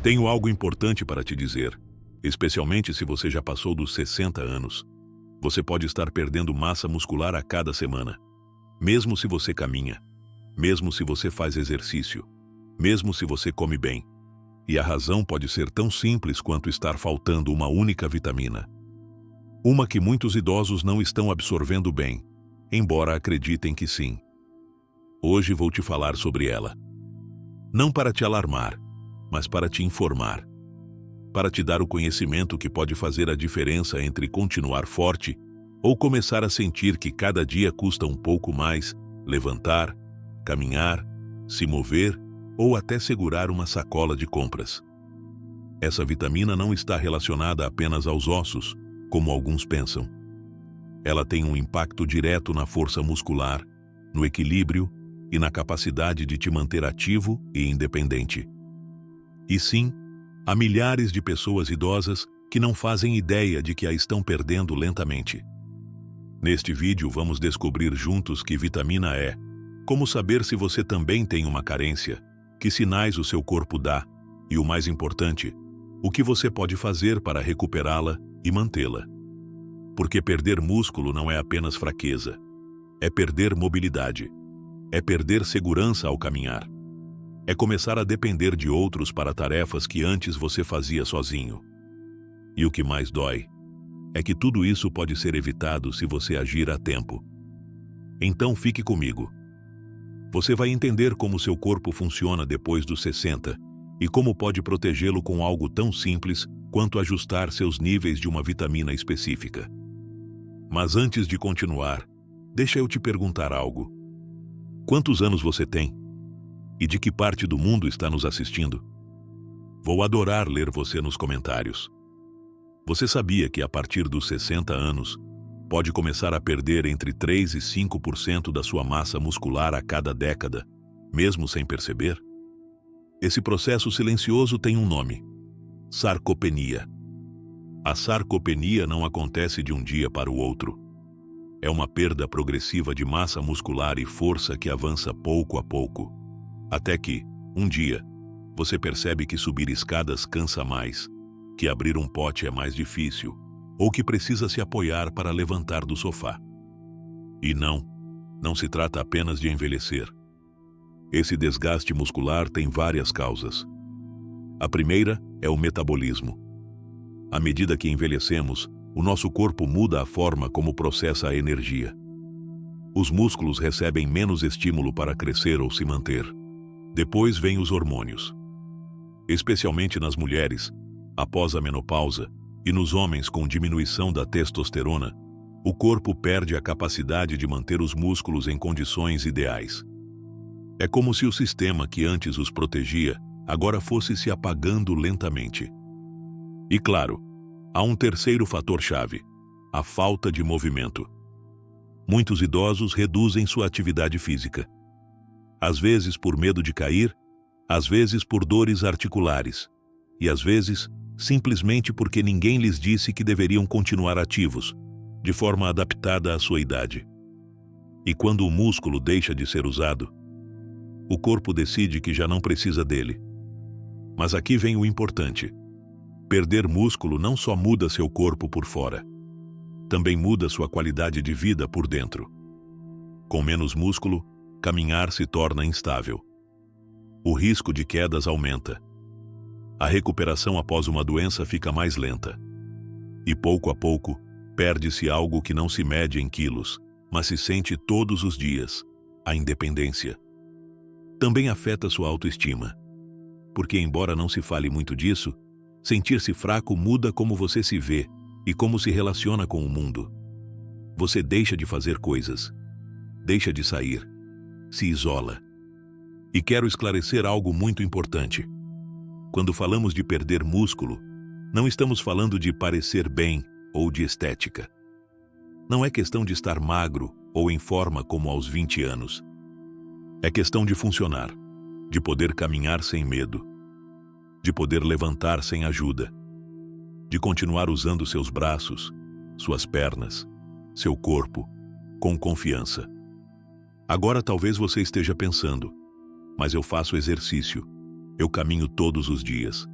Tenho algo importante para te dizer, especialmente se você já passou dos 60 anos. Você pode estar perdendo massa muscular a cada semana, mesmo se você caminha, mesmo se você faz exercício, mesmo se você come bem. E a razão pode ser tão simples quanto estar faltando uma única vitamina. Uma que muitos idosos não estão absorvendo bem, embora acreditem que sim. Hoje vou te falar sobre ela. Não para te alarmar, mas para te informar. Para te dar o conhecimento que pode fazer a diferença entre continuar forte ou começar a sentir que cada dia custa um pouco mais levantar, caminhar, se mover ou até segurar uma sacola de compras. Essa vitamina não está relacionada apenas aos ossos, como alguns pensam. Ela tem um impacto direto na força muscular, no equilíbrio e na capacidade de te manter ativo e independente. E sim, há milhares de pessoas idosas que não fazem ideia de que a estão perdendo lentamente. Neste vídeo vamos descobrir juntos que vitamina é, como saber se você também tem uma carência, que sinais o seu corpo dá e, o mais importante, o que você pode fazer para recuperá-la e mantê-la. Porque perder músculo não é apenas fraqueza, é perder mobilidade, é perder segurança ao caminhar, é começar a depender de outros para tarefas que antes você fazia sozinho. E o que mais dói é que tudo isso pode ser evitado se você agir a tempo. Então fique comigo. Você vai entender como seu corpo funciona depois dos 60 e como pode protegê-lo com algo tão simples quanto ajustar seus níveis de uma vitamina específica. Mas antes de continuar, deixa eu te perguntar algo. Quantos anos você tem? E de que parte do mundo está nos assistindo? Vou adorar ler você nos comentários. Você sabia que a partir dos 60 anos, pode começar a perder entre 3 e 5% da sua massa muscular a cada década, mesmo sem perceber? Esse processo silencioso tem um nome: sarcopenia. A sarcopenia não acontece de um dia para o outro. É uma perda progressiva de massa muscular e força que avança pouco a pouco, até que, um dia, você percebe que subir escadas cansa mais, que abrir um pote é mais difícil, ou que precisa se apoiar para levantar do sofá. E não se trata apenas de envelhecer. Esse desgaste muscular tem várias causas. A primeira é o metabolismo. À medida que envelhecemos, o nosso corpo muda a forma como processa a energia. Os músculos recebem menos estímulo para crescer ou se manter. Depois vêm os hormônios. Especialmente nas mulheres, após a menopausa, e nos homens com diminuição da testosterona, o corpo perde a capacidade de manter os músculos em condições ideais. É como se o sistema que antes os protegia agora fosse se apagando lentamente. E claro, há um terceiro fator-chave: a falta de movimento. Muitos idosos reduzem sua atividade física. Às vezes por medo de cair, às vezes por dores articulares, e às vezes simplesmente porque ninguém lhes disse que deveriam continuar ativos, de forma adaptada à sua idade. E quando o músculo deixa de ser usado, o corpo decide que já não precisa dele. Mas aqui vem o importante: perder músculo não só muda seu corpo por fora, também muda sua qualidade de vida por dentro. Com menos músculo, caminhar se torna instável. O risco de quedas aumenta. A recuperação após uma doença fica mais lenta. E pouco a pouco, perde-se algo que não se mede em quilos, mas se sente todos os dias: a independência. Também afeta sua autoestima. Porque, embora não se fale muito disso, sentir-se fraco muda como você se vê e como se relaciona com o mundo. Você deixa de fazer coisas, deixa de sair, se isola. E quero esclarecer algo muito importante. Quando falamos de perder músculo, não estamos falando de parecer bem ou de estética. Não é questão de estar magro ou em forma como aos 20 anos. É questão de funcionar, de poder caminhar sem medo, de poder levantar sem ajuda, de continuar usando seus braços, suas pernas, seu corpo, com confiança. Agora talvez você esteja pensando: mas eu faço exercício, eu caminho todos os dias,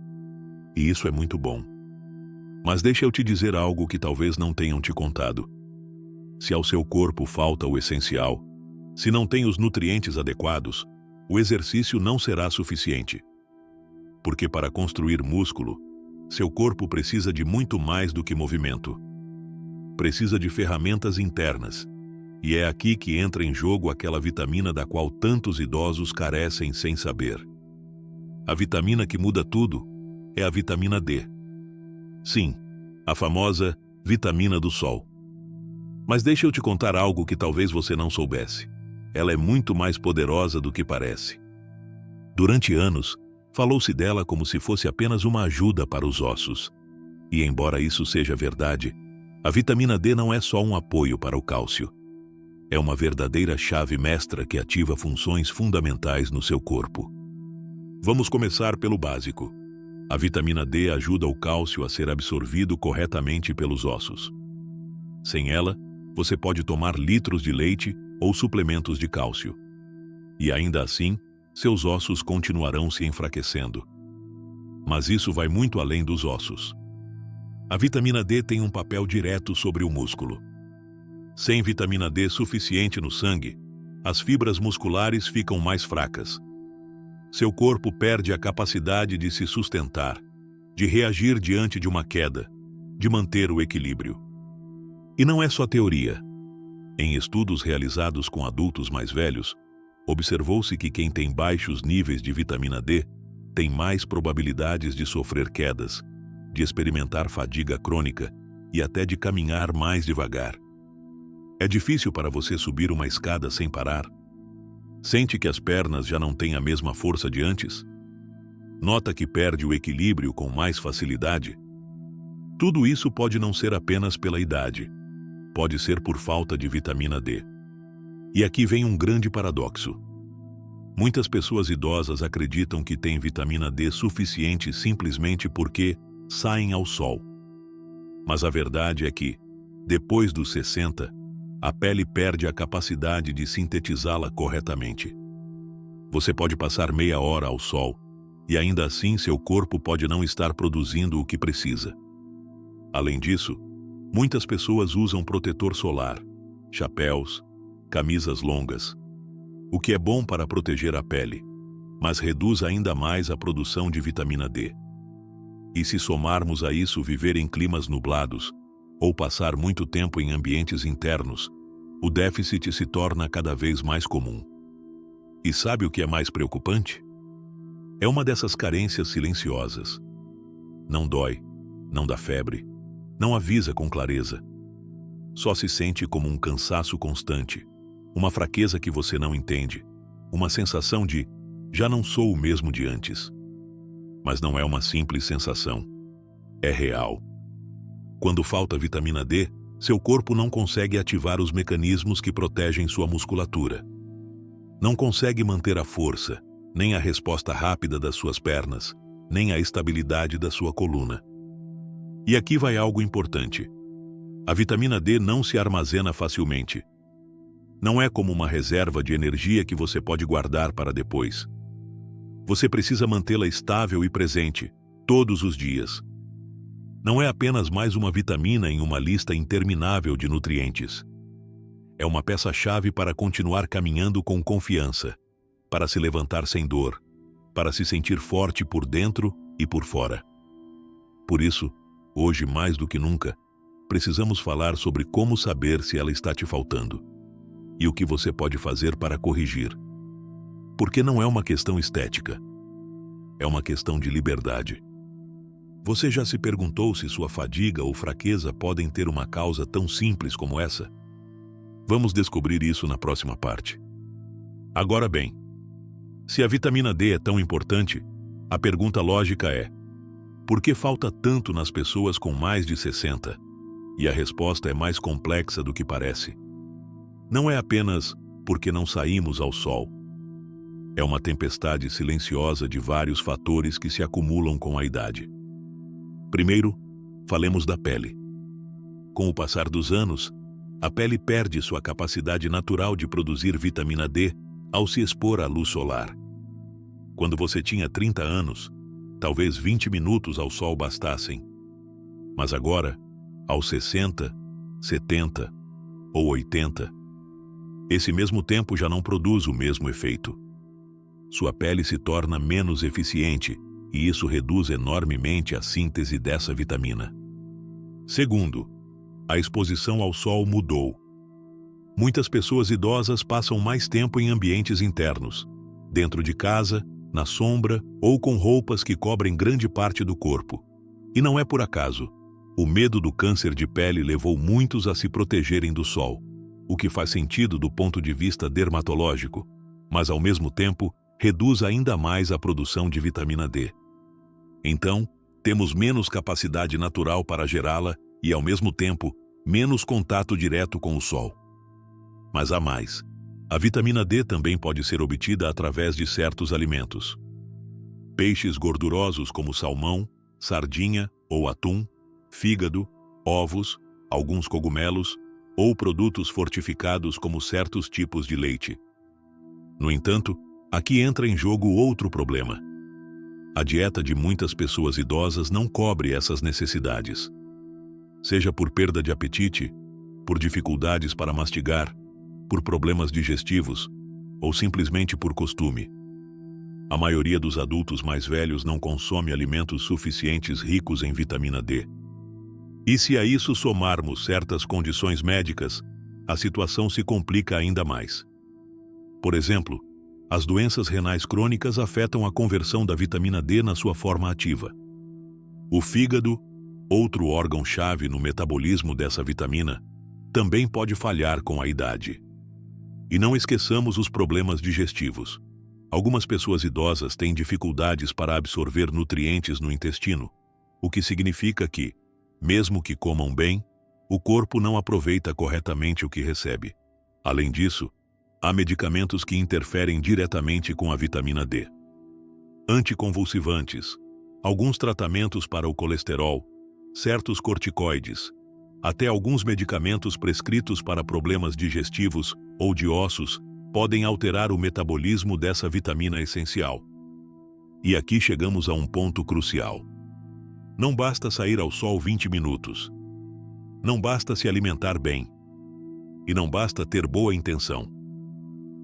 e isso é muito bom. Mas deixa eu te dizer algo que talvez não tenham te contado. Se ao seu corpo falta o essencial, se não tem os nutrientes adequados, o exercício não será suficiente. Porque para construir músculo, seu corpo precisa de muito mais do que movimento. Precisa de ferramentas internas. E é aqui que entra em jogo aquela vitamina da qual tantos idosos carecem sem saber. A vitamina que muda tudo é a vitamina D. Sim, a famosa vitamina do sol. Mas deixa eu te contar algo que talvez você não soubesse. Ela é muito mais poderosa do que parece. Durante anos, falou-se dela como se fosse apenas uma ajuda para os ossos. E embora isso seja verdade, a vitamina D não é só um apoio para o cálcio. É uma verdadeira chave mestra que ativa funções fundamentais no seu corpo. Vamos começar pelo básico. A vitamina D ajuda o cálcio a ser absorvido corretamente pelos ossos. Sem ela, você pode tomar litros de leite ou suplementos de cálcio. E ainda assim, seus ossos continuarão se enfraquecendo. Mas isso vai muito além dos ossos. A vitamina D tem um papel direto sobre o músculo. Sem vitamina D suficiente no sangue, as fibras musculares ficam mais fracas. Seu corpo perde a capacidade de se sustentar, de reagir diante de uma queda, de manter o equilíbrio. E não é só teoria. Em estudos realizados com adultos mais velhos, observou-se que quem tem baixos níveis de vitamina D tem mais probabilidades de sofrer quedas, de experimentar fadiga crônica e até de caminhar mais devagar. É difícil para você subir uma escada sem parar? Sente que as pernas já não têm a mesma força de antes? Nota que perde o equilíbrio com mais facilidade? Tudo isso pode não ser apenas pela idade. Pode ser por falta de vitamina D. E aqui vem um grande paradoxo. Muitas pessoas idosas acreditam que têm vitamina D suficiente simplesmente porque saem ao sol. Mas a verdade é que, depois dos 60, a pele perde a capacidade de sintetizá-la corretamente. Você pode passar meia hora ao sol e ainda assim seu corpo pode não estar produzindo o que precisa. Além disso, muitas pessoas usam protetor solar, chapéus, camisas longas, o que é bom para proteger a pele, mas reduz ainda mais a produção de vitamina D. E se somarmos a isso viver em climas nublados, ou passar muito tempo em ambientes internos, o déficit se torna cada vez mais comum. E sabe o que é mais preocupante? É uma dessas carências silenciosas. Não dói, não dá febre, não avisa com clareza. Só se sente como um cansaço constante, uma fraqueza que você não entende, uma sensação de já não sou o mesmo de antes. Mas não é uma simples sensação. É real. Quando falta vitamina D, seu corpo não consegue ativar os mecanismos que protegem sua musculatura. Não consegue manter a força, nem a resposta rápida das suas pernas, nem a estabilidade da sua coluna. E aqui vai algo importante. A vitamina D não se armazena facilmente. Não é como uma reserva de energia que você pode guardar para depois. Você precisa mantê-la estável e presente, todos os dias. Não é apenas mais uma vitamina em uma lista interminável de nutrientes. É uma peça-chave para continuar caminhando com confiança, para se levantar sem dor, para se sentir forte por dentro e por fora. Por isso, hoje mais do que nunca, precisamos falar sobre como saber se ela está te faltando e o que você pode fazer para corrigir. Porque não é uma questão estética, é uma questão de liberdade. Você já se perguntou se sua fadiga ou fraqueza podem ter uma causa tão simples como essa? Vamos descobrir isso na próxima parte. Agora bem, se a vitamina D é tão importante, a pergunta lógica é: por que falta tanto nas pessoas com mais de 60? E a resposta é mais complexa do que parece. Não é apenas porque não saímos ao sol. É uma tempestade silenciosa de vários fatores que se acumulam com a idade. Primeiro, falemos da pele. Com o passar dos anos, a pele perde sua capacidade natural de produzir vitamina D ao se expor à luz solar. Quando você tinha 30 anos, talvez 20 minutos ao sol bastassem. Mas agora, aos 60, 70 ou 80, esse mesmo tempo já não produz o mesmo efeito. Sua pele se torna menos eficiente e isso reduz enormemente a síntese dessa vitamina. Segundo, a exposição ao sol mudou. Muitas pessoas idosas passam mais tempo em ambientes internos, dentro de casa, na sombra ou com roupas que cobrem grande parte do corpo. E não é por acaso. O medo do câncer de pele levou muitos a se protegerem do sol, o que faz sentido do ponto de vista dermatológico, mas ao mesmo tempo reduz ainda mais a produção de vitamina D. Então, temos menos capacidade natural para gerá-la e, ao mesmo tempo, menos contato direto com o sol. Mas há mais. A vitamina D também pode ser obtida através de certos alimentos. Peixes gordurosos como salmão, sardinha ou atum, fígado, ovos, alguns cogumelos ou produtos fortificados como certos tipos de leite. No entanto, aqui entra em jogo outro problema. A dieta de muitas pessoas idosas não cobre essas necessidades. Seja por perda de apetite, por dificuldades para mastigar, por problemas digestivos ou simplesmente por costume. A maioria dos adultos mais velhos não consome alimentos suficientes ricos em vitamina D. E se a isso somarmos certas condições médicas, a situação se complica ainda mais. Por exemplo, as doenças renais crônicas afetam a conversão da vitamina D na sua forma ativa. O fígado, outro órgão-chave no metabolismo dessa vitamina, também pode falhar com a idade. E não esqueçamos os problemas digestivos. Algumas pessoas idosas têm dificuldades para absorver nutrientes no intestino, o que significa que, mesmo que comam bem, o corpo não aproveita corretamente o que recebe. Além disso, há medicamentos que interferem diretamente com a vitamina D. Anticonvulsivantes, alguns tratamentos para o colesterol, certos corticoides, até alguns medicamentos prescritos para problemas digestivos ou de ossos podem alterar o metabolismo dessa vitamina essencial. E aqui chegamos a um ponto crucial. Não basta sair ao sol 20 minutos. Não basta se alimentar bem. E não basta ter boa intenção.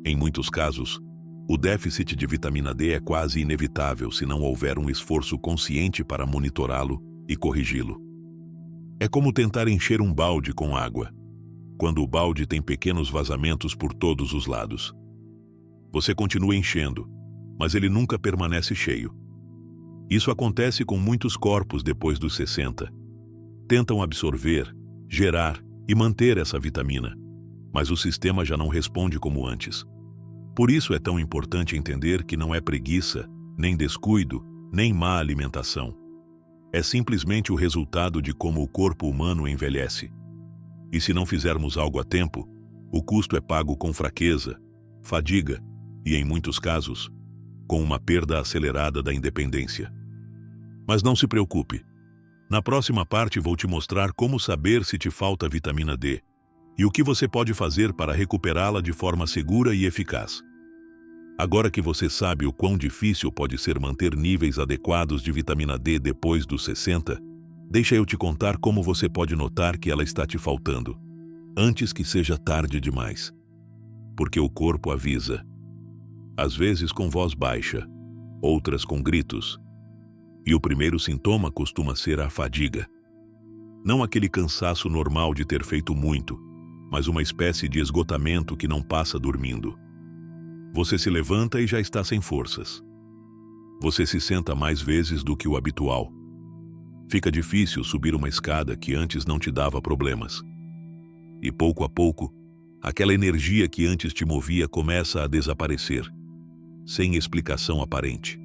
Em muitos casos, o déficit de vitamina D é quase inevitável se não houver um esforço consciente para monitorá-lo e corrigi-lo. É como tentar encher um balde com água, quando o balde tem pequenos vazamentos por todos os lados. Você continua enchendo, mas ele nunca permanece cheio. Isso acontece com muitos corpos depois dos 60. Tentam absorver, gerar e manter essa vitamina, mas o sistema já não responde como antes. Por isso é tão importante entender que não é preguiça, nem descuido, nem má alimentação. É simplesmente o resultado de como o corpo humano envelhece. E se não fizermos algo a tempo, o custo é pago com fraqueza, fadiga e, em muitos casos, com uma perda acelerada da independência. Mas não se preocupe. Na próxima parte vou te mostrar como saber se te falta vitamina D e o que você pode fazer para recuperá-la de forma segura e eficaz. Agora que você sabe o quão difícil pode ser manter níveis adequados de vitamina D depois dos 60, deixa eu te contar como você pode notar que ela está te faltando, antes que seja tarde demais. Porque o corpo avisa. Às vezes com voz baixa, outras com gritos. E o primeiro sintoma costuma ser a fadiga. Não aquele cansaço normal de ter feito muito, mas uma espécie de esgotamento que não passa dormindo. Você se levanta e já está sem forças. Você se senta mais vezes do que o habitual. Fica difícil subir uma escada que antes não te dava problemas. E pouco a pouco, aquela energia que antes te movia começa a desaparecer, sem explicação aparente.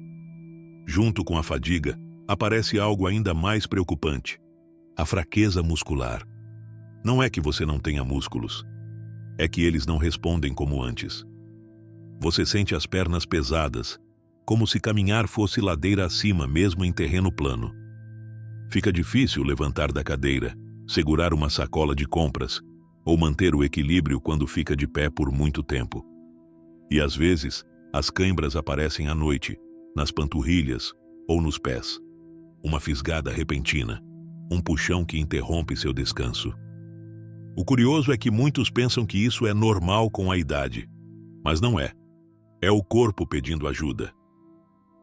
Junto com a fadiga, aparece algo ainda mais preocupante: a fraqueza muscular. Não é que você não tenha músculos, é que eles não respondem como antes. Você sente as pernas pesadas, como se caminhar fosse ladeira acima mesmo em terreno plano. Fica difícil levantar da cadeira, segurar uma sacola de compras, ou manter o equilíbrio quando fica de pé por muito tempo. E às vezes, as cãibras aparecem à noite, nas panturrilhas ou nos pés. Uma fisgada repentina, um puxão que interrompe seu descanso. O curioso é que muitos pensam que isso é normal com a idade, mas não é. É o corpo pedindo ajuda.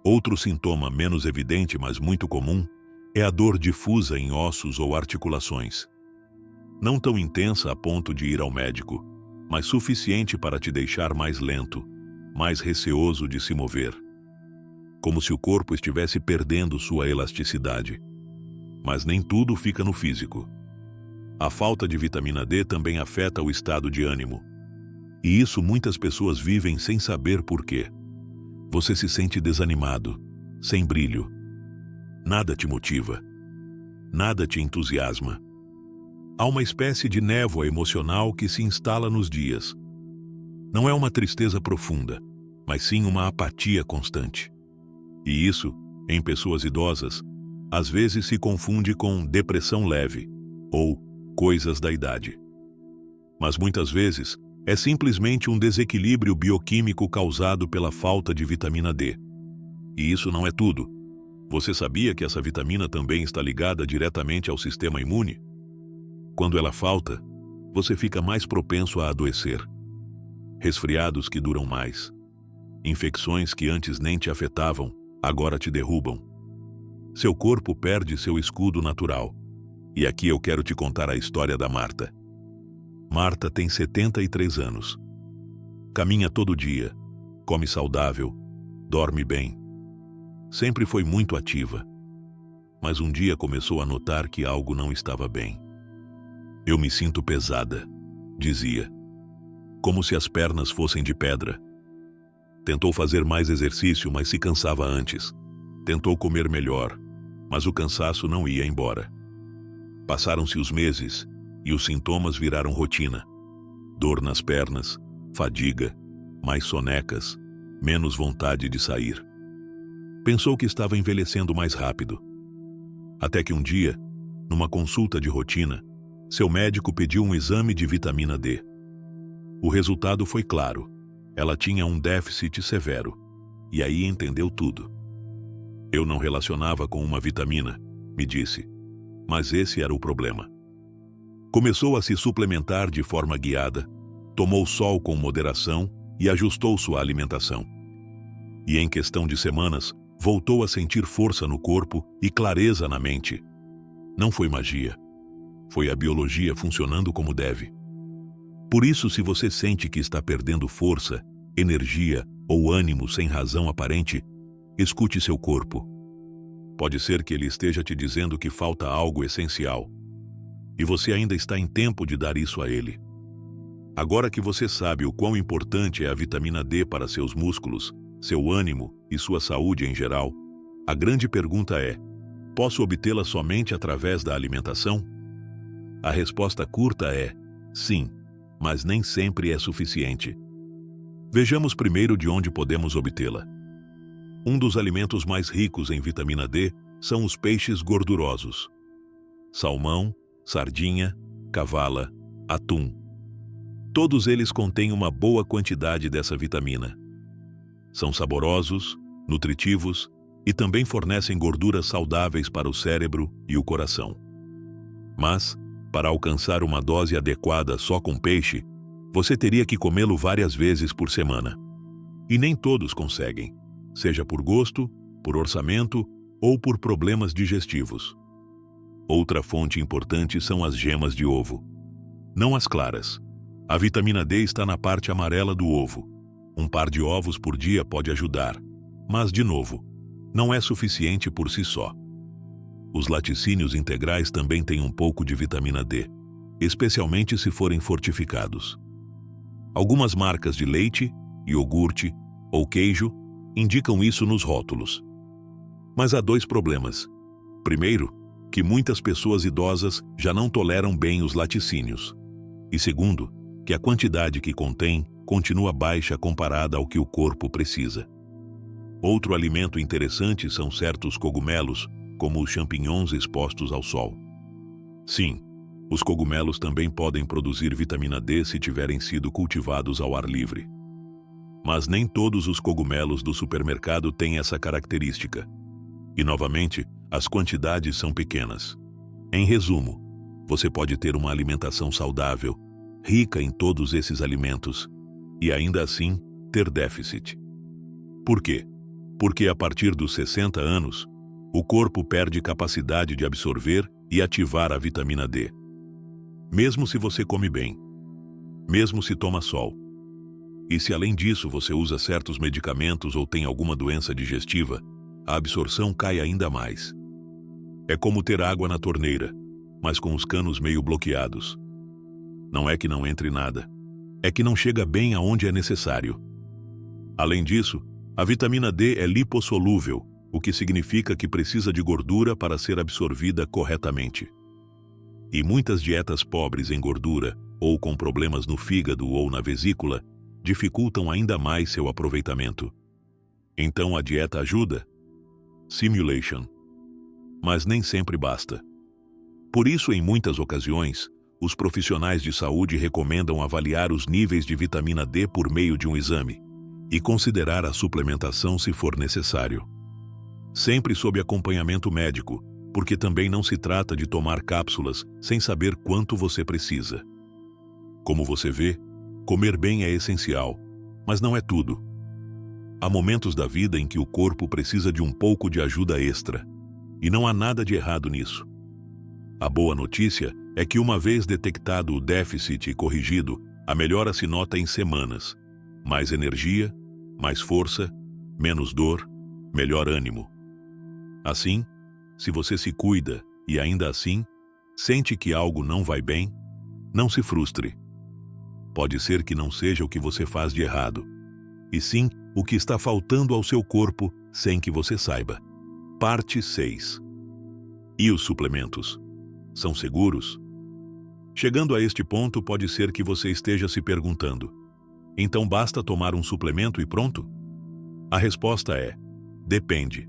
Outro sintoma menos evidente, mas muito comum, é a dor difusa em ossos ou articulações. Não tão intensa a ponto de ir ao médico, mas suficiente para te deixar mais lento, mais receoso de se mover. Como se o corpo estivesse perdendo sua elasticidade. Mas nem tudo fica no físico. A falta de vitamina D também afeta o estado de ânimo. E isso muitas pessoas vivem sem saber por quê. Você se sente desanimado, sem brilho. Nada te motiva. Nada te entusiasma. Há uma espécie de névoa emocional que se instala nos dias. Não é uma tristeza profunda, mas sim uma apatia constante. E isso, em pessoas idosas, às vezes se confunde com depressão leve ou coisas da idade. Mas muitas vezes é simplesmente um desequilíbrio bioquímico causado pela falta de vitamina D. E isso não é tudo. Você sabia que essa vitamina também está ligada diretamente ao sistema imune? Quando ela falta, você fica mais propenso a adoecer. Resfriados que duram mais. Infecções que antes nem te afetavam, agora te derrubam. Seu corpo perde seu escudo natural. E aqui eu quero te contar a história da Marta. Marta tem 73 anos. Caminha todo dia, come saudável, dorme bem. Sempre foi muito ativa. Mas um dia começou a notar que algo não estava bem. Eu me sinto pesada, dizia. Como se as pernas fossem de pedra. Tentou fazer mais exercício, mas se cansava antes. Tentou comer melhor, mas o cansaço não ia embora. Passaram-se os meses e os sintomas viraram rotina. Dor nas pernas, fadiga, mais sonecas, menos vontade de sair. Pensou que estava envelhecendo mais rápido. Até que um dia, numa consulta de rotina, seu médico pediu um exame de vitamina D. O resultado foi claro. Ela tinha um déficit severo. E aí entendeu tudo. Eu não relacionava com uma vitamina, me disse. Mas esse era o problema. Começou a se suplementar de forma guiada, tomou sol com moderação e ajustou sua alimentação. E em questão de semanas, voltou a sentir força no corpo e clareza na mente. Não foi magia. Foi a biologia funcionando como deve. Por isso, se você sente que está perdendo força, energia ou ânimo sem razão aparente, escute seu corpo. Pode ser que ele esteja te dizendo que falta algo essencial. E você ainda está em tempo de dar isso a ele. Agora que você sabe o quão importante é a vitamina D para seus músculos, seu ânimo e sua saúde em geral, a grande pergunta é: posso obtê-la somente através da alimentação? A resposta curta é: sim, mas nem sempre é suficiente. Vejamos primeiro de onde podemos obtê-la. Um dos alimentos mais ricos em vitamina D são os peixes gordurosos. Salmão, sardinha, cavala, atum. Todos eles contêm uma boa quantidade dessa vitamina. São saborosos, nutritivos e também fornecem gorduras saudáveis para o cérebro e o coração. Mas, para alcançar uma dose adequada só com peixe, você teria que comê-lo várias vezes por semana. E nem todos conseguem, seja por gosto, por orçamento ou por problemas digestivos. Outra fonte importante são as gemas de ovo. Não as claras. A vitamina D está na parte amarela do ovo. Um par de ovos por dia pode ajudar, mas, de novo, não é suficiente por si só. Os laticínios integrais também têm um pouco de vitamina D, especialmente se forem fortificados. Algumas marcas de leite, iogurte ou queijo indicam isso nos rótulos. Mas há dois problemas. Primeiro, que muitas pessoas idosas já não toleram bem os laticínios. E segundo, que a quantidade que contém continua baixa comparada ao que o corpo precisa. Outro alimento interessante são certos cogumelos, como os champignons expostos ao sol. Sim, os cogumelos também podem produzir vitamina D se tiverem sido cultivados ao ar livre. Mas nem todos os cogumelos do supermercado têm essa característica. E novamente, as quantidades são pequenas. Em resumo, você pode ter uma alimentação saudável, rica em todos esses alimentos, e ainda assim ter déficit. Por quê? Porque a partir dos 60 anos, o corpo perde capacidade de absorver e ativar a vitamina D. Mesmo se você come bem, mesmo se toma sol, e se além disso você usa certos medicamentos ou tem alguma doença digestiva, a absorção cai ainda mais. É como ter água na torneira, mas com os canos meio bloqueados. Não é que não entre nada, é que não chega bem aonde é necessário. Além disso, a vitamina D é lipossolúvel, o que significa que precisa de gordura para ser absorvida corretamente. E muitas dietas pobres em gordura, ou com problemas no fígado ou na vesícula, dificultam ainda mais seu aproveitamento. Então a dieta ajuda? Simulation. Mas nem sempre basta. Por isso, em muitas ocasiões, os profissionais de saúde recomendam avaliar os níveis de vitamina D por meio de um exame e considerar a suplementação se for necessário. Sempre sob acompanhamento médico, porque também não se trata de tomar cápsulas sem saber quanto você precisa. Como você vê, comer bem é essencial, mas não é tudo. Há momentos da vida em que o corpo precisa de um pouco de ajuda extra, e não há nada de errado nisso. A boa notícia é que uma vez detectado o déficit e corrigido, a melhora se nota em semanas. Mais energia, mais força, menos dor, melhor ânimo. Assim, se você se cuida e ainda assim sente que algo não vai bem, não se frustre. Pode ser que não seja o que você faz de errado, e sim o que está faltando ao seu corpo sem que você saiba. Parte 6. E os suplementos? São seguros? Chegando a este ponto, pode ser que você esteja se perguntando: então basta tomar um suplemento e pronto? A resposta é: depende.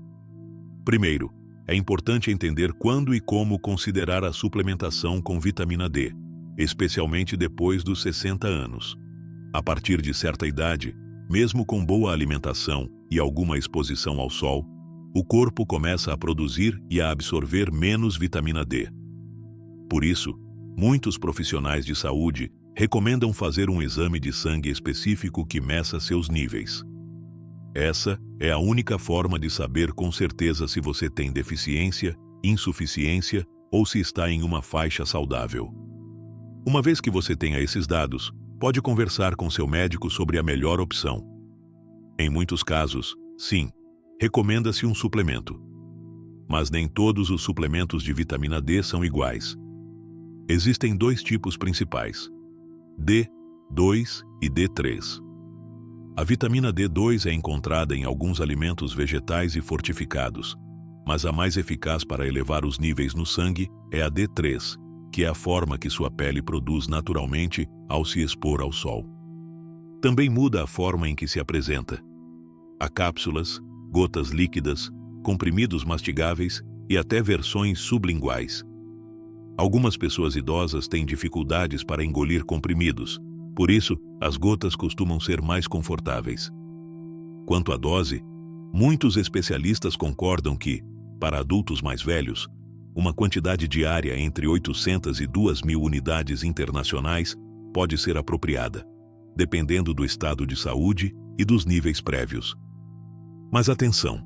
Primeiro, é importante entender quando e como considerar a suplementação com vitamina D, especialmente depois dos 60 anos. A partir de certa idade, mesmo com boa alimentação e alguma exposição ao sol, o corpo começa a produzir e a absorver menos vitamina D. Por isso, muitos profissionais de saúde recomendam fazer um exame de sangue específico que meça seus níveis. Essa é a única forma de saber com certeza se você tem deficiência, insuficiência ou se está em uma faixa saudável. Uma vez que você tenha esses dados, pode conversar com seu médico sobre a melhor opção. Em muitos casos, sim, recomenda-se um suplemento. Mas nem todos os suplementos de vitamina D são iguais. Existem dois tipos principais: D2 e D3. A vitamina D2 é encontrada em alguns alimentos vegetais e fortificados, mas a mais eficaz para elevar os níveis no sangue é a D3, que é a forma que sua pele produz naturalmente ao se expor ao sol. Também muda a forma em que se apresenta. Há cápsulas, gotas líquidas, comprimidos mastigáveis e até versões sublinguais. Algumas pessoas idosas têm dificuldades para engolir comprimidos, por isso, as gotas costumam ser mais confortáveis. Quanto à dose, muitos especialistas concordam que, para adultos mais velhos, uma quantidade diária entre 800 e 2.000 unidades internacionais pode ser apropriada, dependendo do estado de saúde e dos níveis prévios. Mas atenção,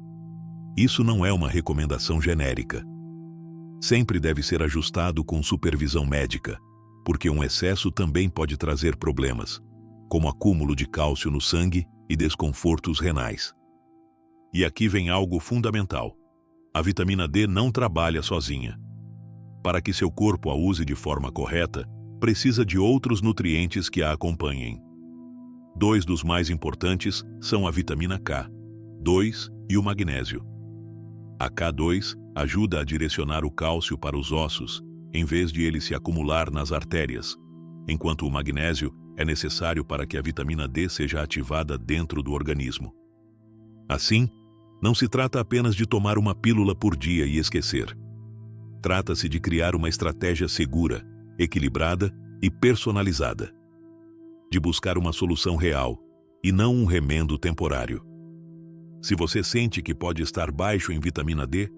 isso não é uma recomendação genérica. Sempre deve ser ajustado com supervisão médica, porque um excesso também pode trazer problemas, como acúmulo de cálcio no sangue e desconfortos renais. E aqui vem algo fundamental: a vitamina D não trabalha sozinha. Para que seu corpo a use de forma correta, precisa de outros nutrientes que a acompanhem. Dois dos mais importantes são a vitamina K2 e o magnésio. A K2 ajuda a direcionar o cálcio para os ossos, em vez de ele se acumular nas artérias, enquanto o magnésio é necessário para que a vitamina D seja ativada dentro do organismo. Assim, não se trata apenas de tomar uma pílula por dia e esquecer. Trata-se de criar uma estratégia segura, equilibrada e personalizada. De buscar uma solução real, e não um remendo temporário. Se você sente que pode estar baixo em vitamina D,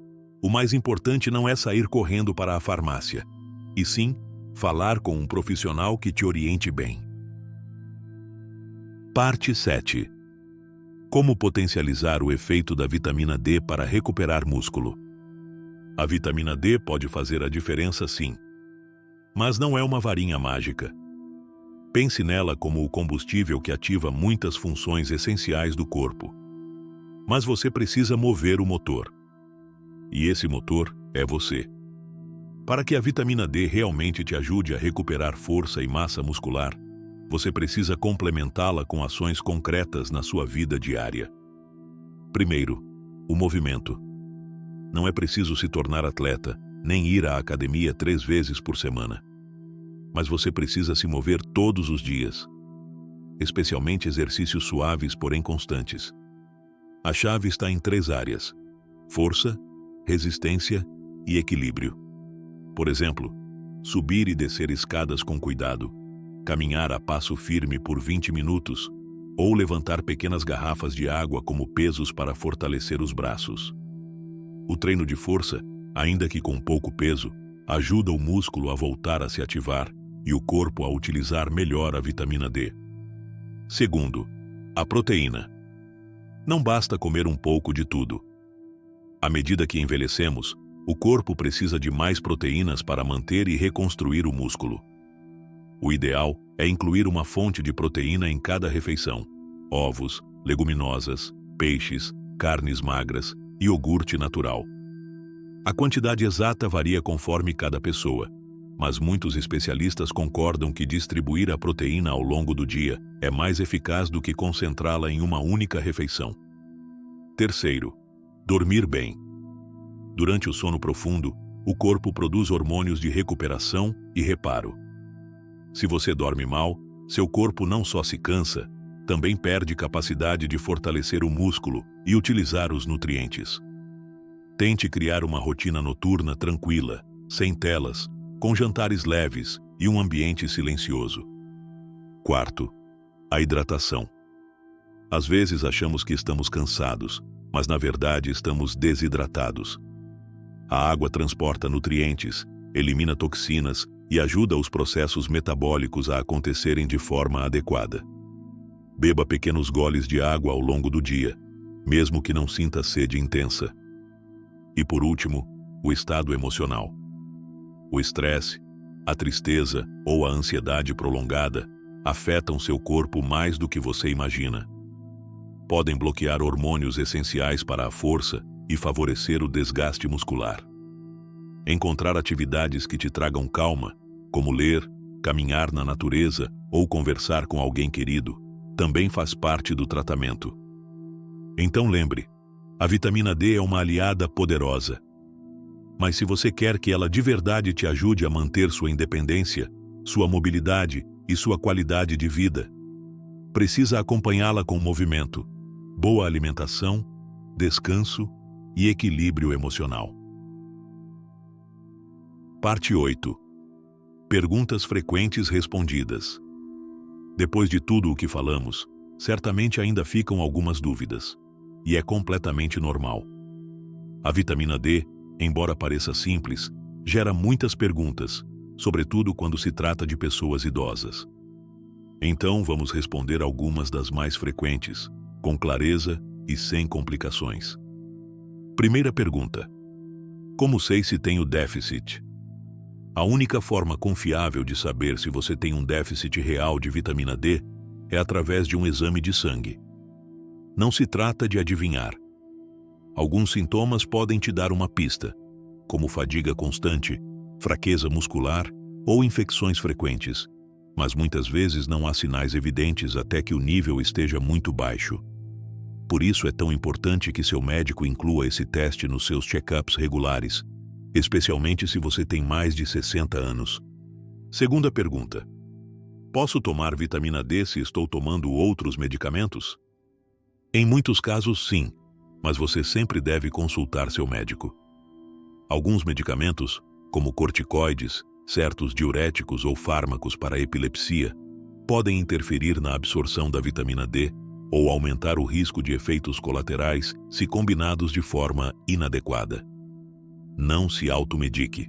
o mais importante não é sair correndo para a farmácia, e sim falar com um profissional que te oriente bem. Parte 7. Como potencializar o efeito da vitamina D para recuperar músculo? A vitamina D pode fazer a diferença sim, mas não é uma varinha mágica. Pense nela como o combustível que ativa muitas funções essenciais do corpo. Mas você precisa mover o motor. E esse motor é você. Para que a vitamina D realmente te ajude a recuperar força e massa muscular, você precisa complementá-la com ações concretas na sua vida diária. Primeiro, o movimento. Não é preciso se tornar atleta, nem ir à academia 3 vezes por semana. Mas você precisa se mover todos os dias, especialmente exercícios suaves, porém constantes. A chave está em 3 áreas: força, resistência e equilíbrio. Por exemplo, subir e descer escadas com cuidado, caminhar a passo firme por 20 minutos, ou levantar pequenas garrafas de água como pesos para fortalecer os braços. O treino de força, ainda que com pouco peso, ajuda o músculo a voltar a se ativar e o corpo a utilizar melhor a vitamina D. Segundo, a proteína. Não basta comer um pouco de tudo. À medida que envelhecemos, o corpo precisa de mais proteínas para manter e reconstruir o músculo. O ideal é incluir uma fonte de proteína em cada refeição: ovos, leguminosas, peixes, carnes magras e iogurte natural. A quantidade exata varia conforme cada pessoa, mas muitos especialistas concordam que distribuir a proteína ao longo do dia é mais eficaz do que concentrá-la em uma única refeição. Terceiro, dormir bem. Durante o sono profundo, o corpo produz hormônios de recuperação e reparo. Se você dorme mal, seu corpo não só se cansa, também perde capacidade de fortalecer o músculo e utilizar os nutrientes. Tente criar uma rotina noturna tranquila, sem telas, com jantares leves e um ambiente silencioso. Quarto, a hidratação. Às vezes achamos que estamos cansados, mas na verdade estamos desidratados. A água transporta nutrientes, elimina toxinas e ajuda os processos metabólicos a acontecerem de forma adequada. Beba pequenos goles de água ao longo do dia, mesmo que não sinta sede intensa. E por último, o estado emocional. O estresse, a tristeza ou a ansiedade prolongada afetam seu corpo mais do que você imagina. Podem bloquear hormônios essenciais para a força e favorecer o desgaste muscular. Encontrar atividades que te tragam calma, como ler, caminhar na natureza ou conversar com alguém querido, também faz parte do tratamento. Então lembre, a vitamina D é uma aliada poderosa. Mas se você quer que ela de verdade te ajude a manter sua independência, sua mobilidade e sua qualidade de vida, precisa acompanhá-la com movimento, boa alimentação, descanso e equilíbrio emocional. Parte 8. Perguntas frequentes respondidas. Depois de tudo o que falamos, certamente ainda ficam algumas dúvidas, e é completamente normal. A vitamina D, embora pareça simples, gera muitas perguntas, sobretudo quando se trata de pessoas idosas. Então vamos responder algumas das mais frequentes, com clareza e sem complicações. Primeira pergunta: como sei se tenho déficit? A única forma confiável de saber se você tem um déficit real de vitamina D é através de um exame de sangue. Não se trata de adivinhar. Alguns sintomas podem te dar uma pista, como fadiga constante, fraqueza muscular ou infecções frequentes, mas muitas vezes não há sinais evidentes até que o nível esteja muito baixo. Por isso é tão importante que seu médico inclua esse teste nos seus check-ups regulares, especialmente se você tem mais de 60 anos. Segunda pergunta: posso tomar vitamina D se estou tomando outros medicamentos? Em muitos casos, sim, mas você sempre deve consultar seu médico. Alguns medicamentos, como corticoides, certos diuréticos ou fármacos para epilepsia, podem interferir na absorção da vitamina D, ou aumentar o risco de efeitos colaterais se combinados de forma inadequada. Não se automedique.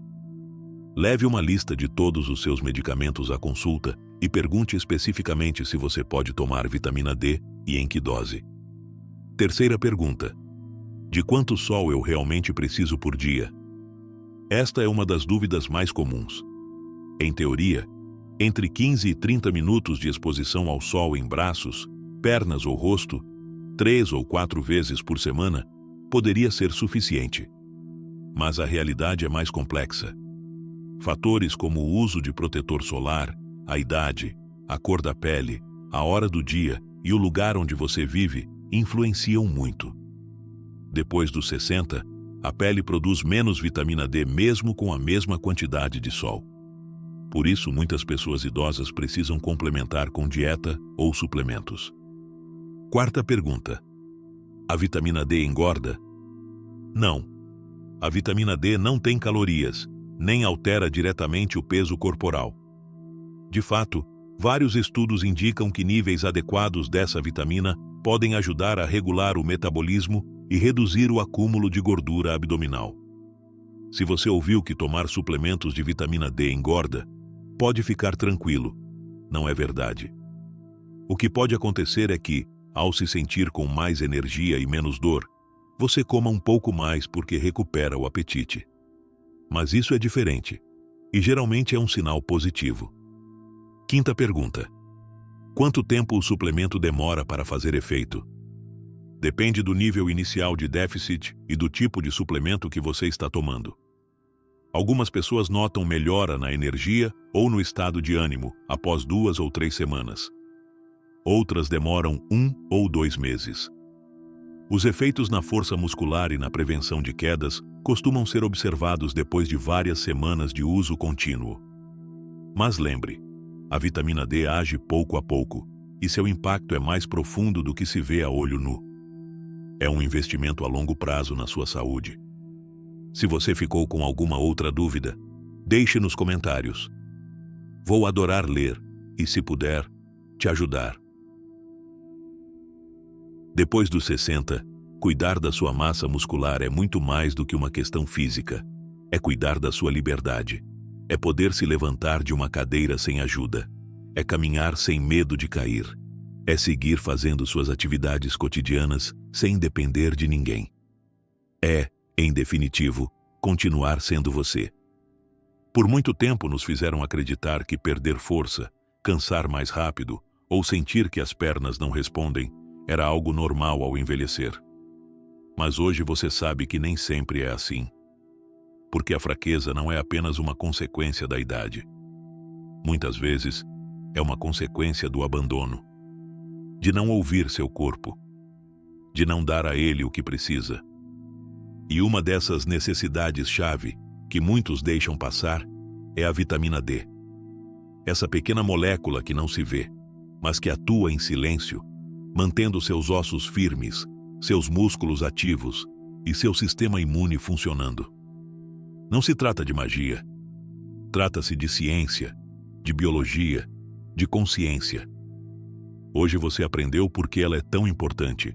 Leve uma lista de todos os seus medicamentos à consulta e pergunte especificamente se você pode tomar vitamina D e em que dose. Terceira pergunta: de quanto sol eu realmente preciso por dia? Esta é uma das dúvidas mais comuns. Em teoria, entre 15 e 30 minutos de exposição ao sol em braços, pernas ou rosto, 3 ou 4 vezes por semana, poderia ser suficiente. Mas a realidade é mais complexa. Fatores como o uso de protetor solar, a idade, a cor da pele, a hora do dia e o lugar onde você vive influenciam muito. Depois dos 60, a pele produz menos vitamina D mesmo com a mesma quantidade de sol. Por isso, muitas pessoas idosas precisam complementar com dieta ou suplementos. Quarta pergunta: a vitamina D engorda? Não. A vitamina D não tem calorias, nem altera diretamente o peso corporal. De fato, vários estudos indicam que níveis adequados dessa vitamina podem ajudar a regular o metabolismo e reduzir o acúmulo de gordura abdominal. Se você ouviu que tomar suplementos de vitamina D engorda, pode ficar tranquilo. Não é verdade. O que pode acontecer é que, ao se sentir com mais energia e menos dor, você coma um pouco mais porque recupera o apetite. Mas isso é diferente, e geralmente é um sinal positivo. Quinta pergunta: quanto tempo o suplemento demora para fazer efeito? Depende do nível inicial de déficit e do tipo de suplemento que você está tomando. Algumas pessoas notam melhora na energia ou no estado de ânimo após 2 ou 3 semanas. Outras demoram 1 ou 2 meses. Os efeitos na força muscular e na prevenção de quedas costumam ser observados depois de várias semanas de uso contínuo. Mas lembre, a vitamina D age pouco a pouco, e seu impacto é mais profundo do que se vê a olho nu. É um investimento a longo prazo na sua saúde. Se você ficou com alguma outra dúvida, deixe nos comentários. Vou adorar ler e, se puder, te ajudar. Depois dos 60, cuidar da sua massa muscular é muito mais do que uma questão física. É cuidar da sua liberdade. É poder se levantar de uma cadeira sem ajuda. É caminhar sem medo de cair. É seguir fazendo suas atividades cotidianas sem depender de ninguém. É, em definitivo, continuar sendo você. Por muito tempo nos fizeram acreditar que perder força, cansar mais rápido ou sentir que as pernas não respondem era algo normal ao envelhecer. Mas hoje você sabe que nem sempre é assim. Porque a fraqueza não é apenas uma consequência da idade. Muitas vezes, é uma consequência do abandono. De não ouvir seu corpo. De não dar a ele o que precisa. E uma dessas necessidades-chave que muitos deixam passar é a vitamina D. Essa pequena molécula que não se vê, mas que atua em silêncio, mantendo seus ossos firmes, seus músculos ativos e seu sistema imune funcionando. Não se trata de magia. Trata-se de ciência, de biologia, de consciência. Hoje você aprendeu por que ela é tão importante.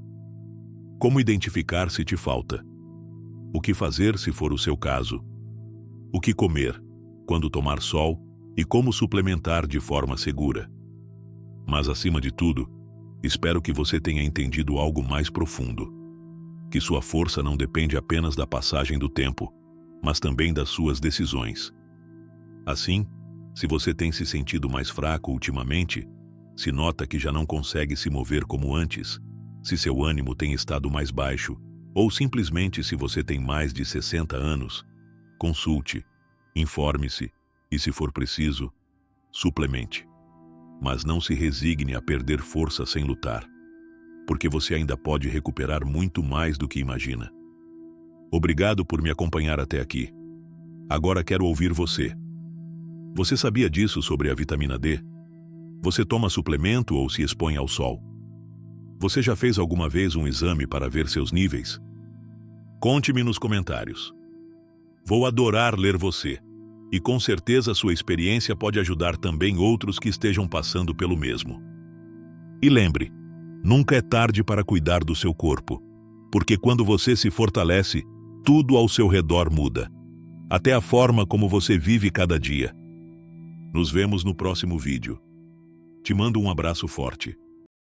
Como identificar se te falta. O que fazer se for o seu caso. O que comer, quando tomar sol e como suplementar de forma segura. Mas acima de tudo, espero que você tenha entendido algo mais profundo. Que sua força não depende apenas da passagem do tempo, mas também das suas decisões. Assim, se você tem se sentido mais fraco ultimamente, se nota que já não consegue se mover como antes, se seu ânimo tem estado mais baixo, ou simplesmente se você tem mais de 60 anos, consulte, informe-se e, se for preciso, suplemente. Mas não se resigne a perder força sem lutar, porque você ainda pode recuperar muito mais do que imagina. Obrigado por me acompanhar até aqui. Agora quero ouvir você. Você sabia disso sobre a vitamina D? Você toma suplemento ou se expõe ao sol? Você já fez alguma vez um exame para ver seus níveis? Conte-me nos comentários. Vou adorar ler você, e com certeza sua experiência pode ajudar também outros que estejam passando pelo mesmo. E lembre, Nunca é tarde para cuidar do seu corpo, porque quando você se fortalece, tudo ao seu redor muda, até a forma como você vive cada dia. Nos vemos no próximo vídeo. Te mando um abraço forte.